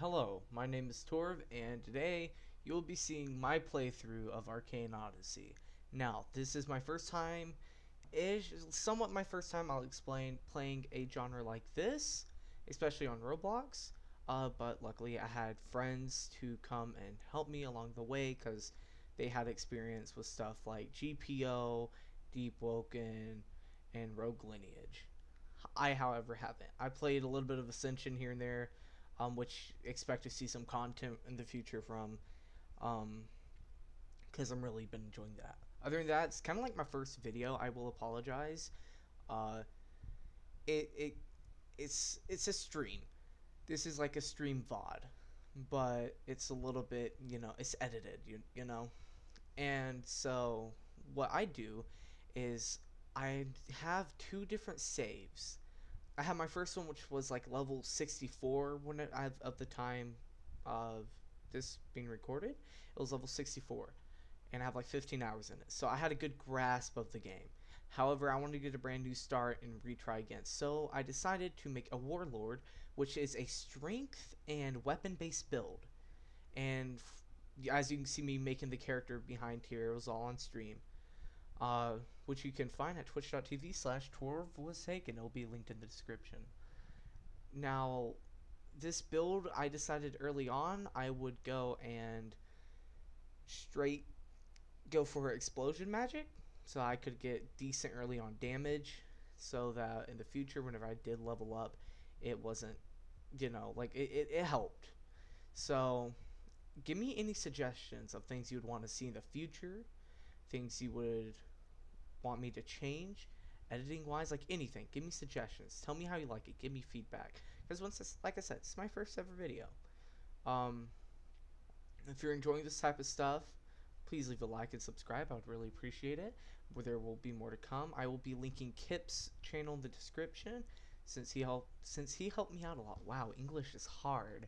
Hello, my name is Torv, and today you'll be seeing my playthrough of Arcane Odyssey. Now, this is my first time, somewhat my first time, I'll explain, playing a genre like this, especially on Roblox. But luckily I had friends to come and help me along the way because they had experience with stuff like GPO, Deep Woken, and Rogue Lineage. I, however, haven't. I played a little bit of Ascension here and there, which expect to see some content in the future from, because I'm really been enjoying that. Other than that, it's kind of like my first video. I will apologize. Uh, it it it's a stream. This is like a stream VOD, but it's a little bit, it's edited. You know, and so what I do is I have two different saves. I had my first one, which was like level 64 when of the time of this being recorded. It was level 64, and I have like 15 hours in it. So I had a good grasp of the game. However, I wanted to get a brand new start and retry again. So I decided to make a warlord, which is a strength and weapon based build. And as you can see me making the character behind here, it was all on stream. Which you can find at twitch.tv/TorvWasHaken. It'll be linked in the description. Now, this build, I decided early on I would go and straight go for explosion magic, so I could get decent early on damage, so that in the future, whenever I did level up, it wasn't, like, it helped. So, give me any suggestions of things you would want to see in the future, things you would want me to change, editing wise, like anything. Give me suggestions. Tell me how you like it. Give me feedback. Because once this, like I said, it's my first ever video. Um, if you're enjoying this type of stuff, please leave a like and subscribe. I would really appreciate it. Where there will be more to come. I will be linking Kip's channel in the description since he helped me out a lot. Wow, English is hard.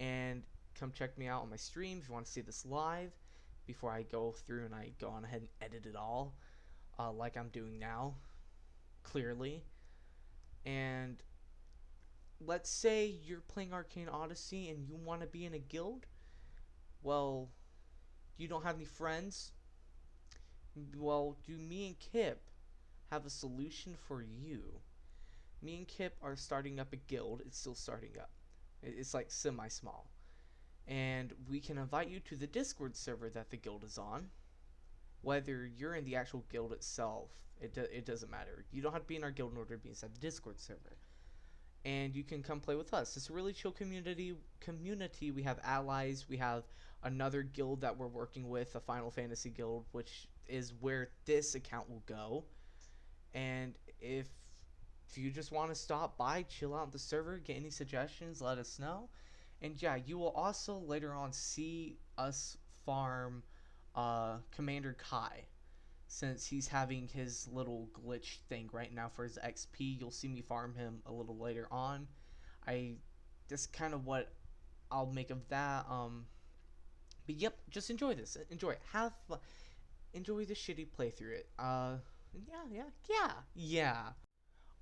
And come check me out on my stream if you want to see this live before I go through and I go on ahead and edit it all, like I'm doing now, clearly. And let's say you're playing Arcane Odyssey and you want to be in a guild. Well, you don't have any friends. Well, do me and Kip have a solution for you? Me and Kip are starting up a guild. It's still starting up. It's like semi-small. And we can invite you to the Discord server that the guild is on. Whether you're in the actual guild itself, it doesn't matter. You don't have to be in our guild in order to be inside the Discord server. And you can come play with us. It's a really chill community. We have allies. We have another guild that we're working with, a Final Fantasy guild, which is where this account will go. And if you just want to stop by, chill out on the server, get any suggestions, let us know. And yeah, you will also later on see us farm Commander Kai, since he's having his little glitch thing right now for his XP. You'll see me farm him a little later on. That's kind of what I'll make of that. But yep, just enjoy this. Enjoy it. Have fun. Enjoy the shitty playthrough. Yeah.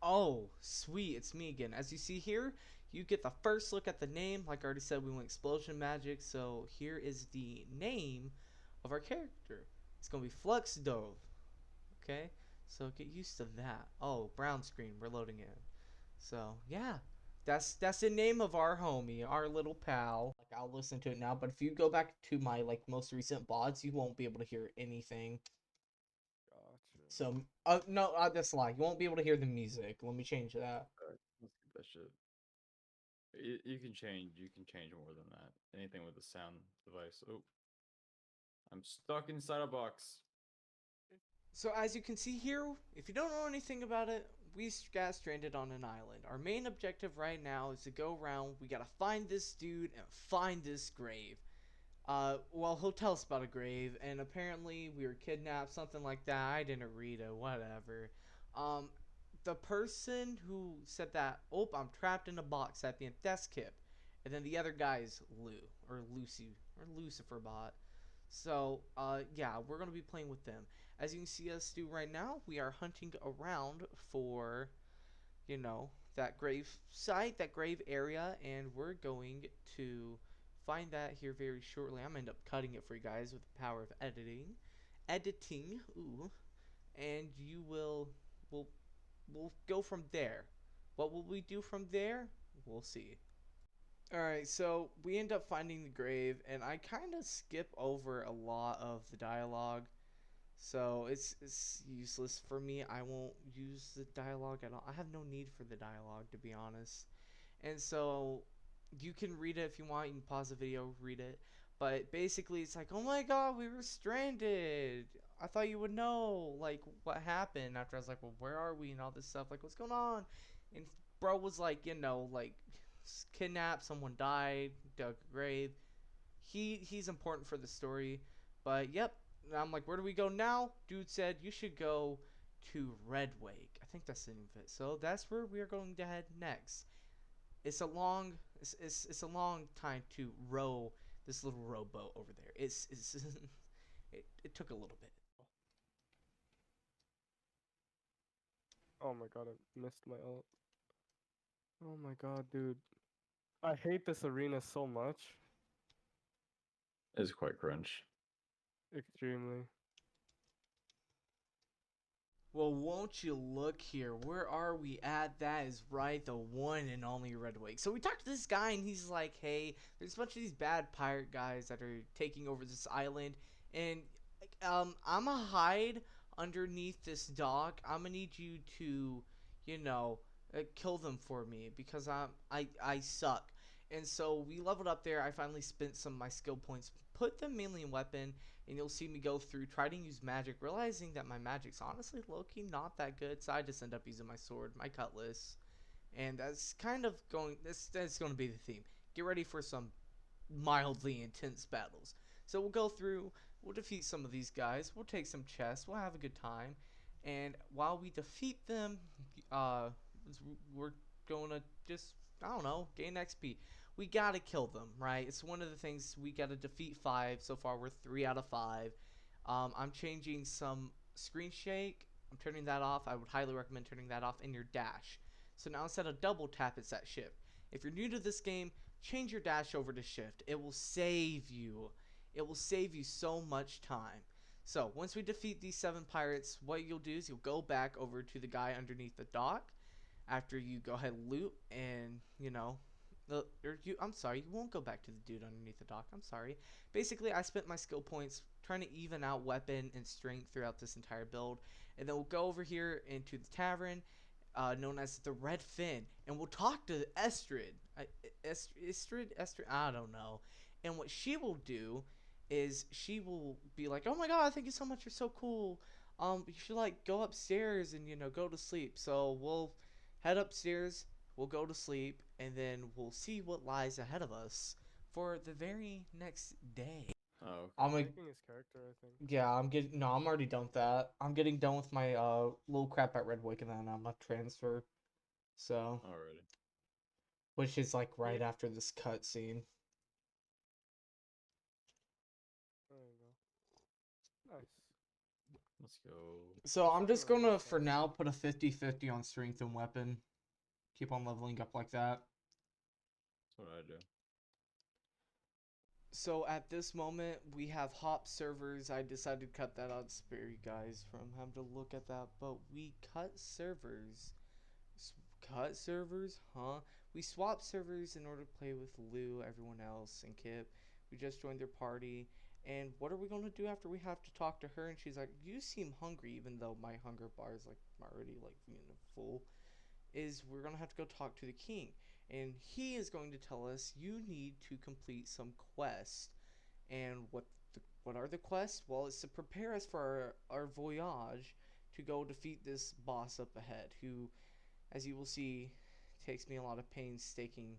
Oh, sweet, it's me again. As you see here, you get the first look at the name. Like I already said, we went explosion magic. So here is the name of our character. It's gonna be Flux Dove. Okay, so get used to that. Oh, brown screen, we're loading in. So yeah, that's the name of our homie, our little pal. Like, I'll listen to it now, but if you go back to my like most recent VODs, you won't be able to hear anything. Gotcha. So no, that's a lie. You won't be able to hear the music. Let me change that. Let's get that shit. You can change more than that. Anything with a sound device. Oh, I'm stuck inside a box. So as you can see here, if you don't know anything about it, we got stranded on an island. Our main objective right now is to go around. We gotta find this dude and find this grave. Well, he'll tell us about a grave, and apparently we were kidnapped, something like that. I didn't read it, whatever. Um, the person who said that, oh, I'm trapped in a box at the end, that's Kip. And then the other guy is Lou, or Lucy, or Lucifer bot. So, yeah, we're going to be playing with them. As you can see us do right now, we are hunting around for, you know, that grave site, that grave area, and we're going to find that here very shortly. I'm gonna end up cutting it for you guys with the power of editing, ooh, and you will we'll go from there. What will we do from there? We'll see. All right, so we end up finding the grave, and I kind of skip over a lot of the dialogue, so it's useless for me. I won't use the dialogue at all. I have no need for the dialogue, to be honest. And so you can read it if you want. You can pause the video, read it. But basically, it's like, oh my god, we were stranded. I thought you would know, like, what happened. After I was like, well, where are we and all this stuff. Like, what's going on? And bro was like, like, kidnapped, someone died, dug a grave. He's important for the story. But, yep. And I'm like, where do we go now? Dude said, you should go to Red Wake. I think that's the name of it. So that's where we are going to head next. It's a long time to row this little rowboat over there. It's it took a little bit. Oh my god, I missed my ult. Oh my god, dude. I hate this arena so much. It's quite cringe. Extremely. Well, won't you look here? Where are we at? That is right, the one and only Red Wake. So we talked to this guy, and he's like, hey, there's a bunch of these bad pirate guys that are taking over this island, and I'm gonna hide underneath this dock. I'm gonna need you to, kill them for me, because I suck. And so we leveled up there. I finally spent some of my skill points, put them mainly in weapon, and you'll see me go through, try to use magic, realizing that my magic's honestly low-key not that good, so I just end up using my sword, my cutlass, and that's kind of that's going to be the theme. Get ready for some mildly intense battles. So we'll go through, we'll defeat some of these guys, we'll take some chests, we'll have a good time, and while we defeat them, we're going to just, I don't know, gain XP. We gotta kill them, right? It's one of the things. We gotta defeat 5. So far, we're 3 out of 5. I'm changing some screen shake. I'm turning that off. I would highly recommend turning that off in your dash. So now instead of double tap, it's at shift. If you're new to this game, change your dash over to shift. It will save you. It will save you so much time. So once we defeat these 7 pirates, what you'll do is you'll go back over to the guy underneath the dock. After you go ahead and loot, and I'm sorry, you won't go back to the dude underneath the dock. I'm sorry. Basically, I spent my skill points trying to even out weapon and strength throughout this entire build, and then we'll go over here into the tavern, known as the Red Fin, and we'll talk to Estrid. Estrid, I don't know. And what she will do is she will be like, "Oh my god, thank you so much. You're so cool. You should like go upstairs and go to sleep." So we'll head upstairs, we'll go to sleep, and then we'll see what lies ahead of us for the very next day. Oh, I'm like, Making his character, I think. yeah, I'm already done with that. I'm getting done with my little crap at Red Wake, and then I'm gonna transfer. So, already. which is like right after this cutscene. There you go. Nice. Let's go. So I'm just gonna, for now, put a 50-50 on strength and weapon. Keep on leveling up like that. That's what I do. So at this moment, we have hop servers. I decided to cut that out to spare you guys from having to look at that. But we cut servers. Cut servers? Huh? We swapped servers in order to play with Lou, everyone else, and Kip. We just joined their party. And what are we going to do after we have to talk to her? And she's like, you seem hungry, even though my hunger bar is like already like full. Is we're going to have to go talk to the king. And he is going to tell us you need to complete some quests. And what are the quests? Well, it's to prepare us for our voyage to go defeat this boss up ahead, who, as you will see, takes me a lot of painstaking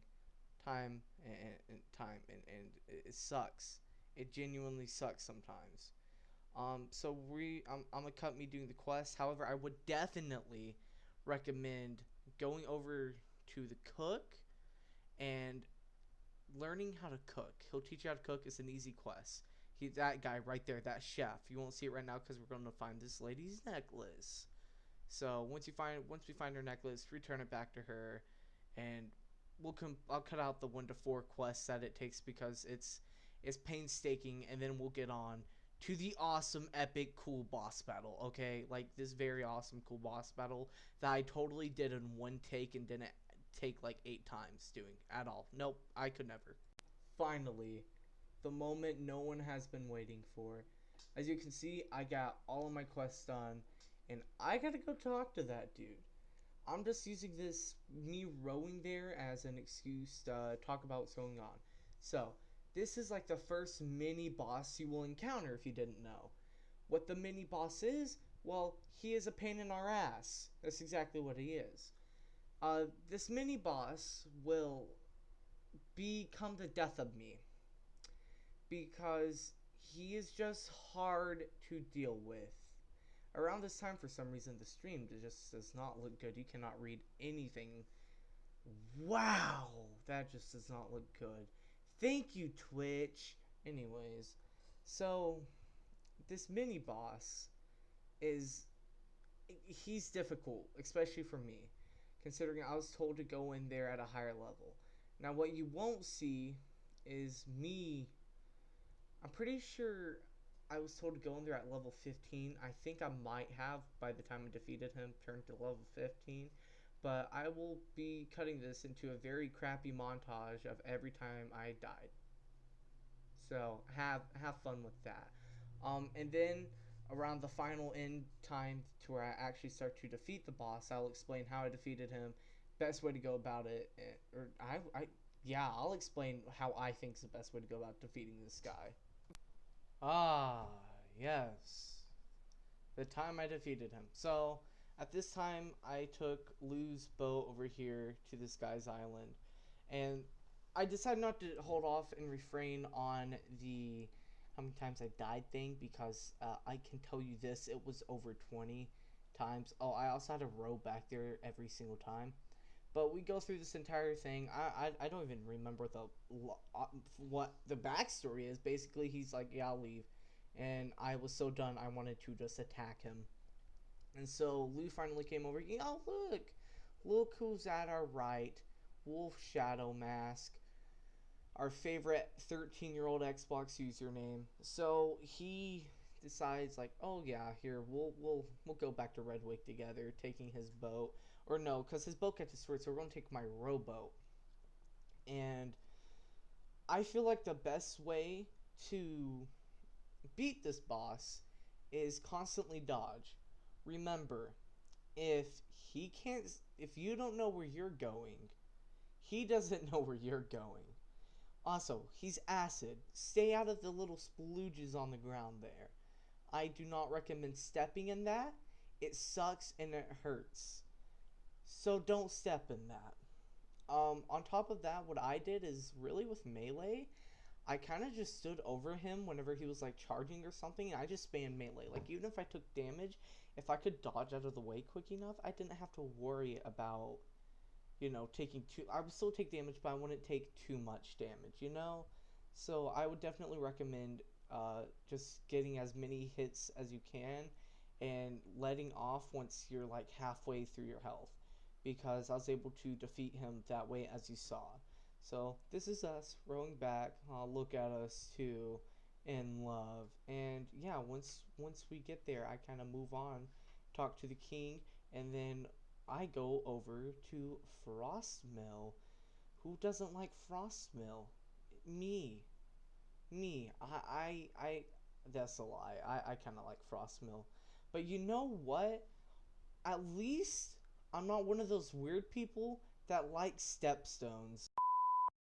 time and it sucks. It genuinely sucks sometimes. So I'm gonna cut me doing the quest. However, I would definitely recommend going over to the cook and learning how to cook. He'll teach you how to cook. It's an easy quest. That guy right there, that chef. You won't see it right now because we're going to find this lady's necklace. So once we find her necklace, return it back to her, and I'll cut out the 1 to 4 quests that it takes because it's painstaking, and then we'll get on to the awesome, epic, cool boss battle. Okay, like this very awesome, cool boss battle that I totally did in one take and didn't take like 8 times doing at all. Nope, I could never. Finally, the moment no one has been waiting for. As you can see, I got all of my quests done, and I gotta go talk to that dude. I'm just using me rowing there as an excuse to talk about what's going on. So, this is like the first mini boss you will encounter if you didn't know. What the mini boss is? Well, he is a pain in our ass. That's exactly what he is. This mini boss will become the death of me, because he is just hard to deal with. Around this time, for some reason, the stream just does not look good. You cannot read anything. Wow, that just does not look good. Thank you, Twitch. Anyways, so this mini boss he's difficult, especially for me, considering I was told to go in there at a higher level. Now, what you won't see is me. I'm pretty sure I was told to go in there at level 15. I think I might have, by the time I defeated him, turned to level 15. But I will be cutting this into a very crappy montage of every time I died. So have fun with that. And then around the final end time to where I actually start to defeat the boss, I'll explain how I defeated him, best way to go about it, I'll explain how I think is the best way to go about defeating this guy. Ah, yes. The time I defeated him. So, at this time, I took Lou's boat over here to this guy's island. And I decided not to hold off and refrain on the how many times I died thing, because I can tell you this, it was over 20 times. Oh, I also had to row back there every single time. But we go through this entire thing. I don't even remember what the backstory is. Basically, he's like, yeah, I'll leave. And I was so done, I wanted to just attack him. And so Lou finally came over. Oh, look who's at our right. Wolf Shadow Mask, our favorite 13-year-old Xbox username. So he decides, like, oh yeah, here we'll go back to Redwick together, taking his boat. Or no, because his boat got destroyed, so we're gonna take my rowboat. And I feel like the best way to beat this boss is constantly dodge. Remember, if you don't know where you're going, he doesn't know where you're going. Also, he's acid. Stay out of the little splooges on the ground there. I do not recommend stepping in that. It sucks and it hurts. So don't step in that. On top of that, what I did is really with melee, I kind of just stood over him whenever he was like charging or something, and I just spammed melee. Like, even if I took damage, if I could dodge out of the way quick enough, I didn't have to worry about, taking I would still take damage, but I wouldn't take too much damage, So I would definitely recommend just getting as many hits as you can and letting off once you're like halfway through your health, because I was able to defeat him that way, as you saw. So this is us rowing back. Look at us too, in love. And yeah, once we get there, I kind of move on, talk to the king, and then I go over to Frostmill. Who doesn't like Frostmill? Me. I that's a lie. I kind of like Frostmill. But you know what? At least I'm not one of those weird people that like stepstones.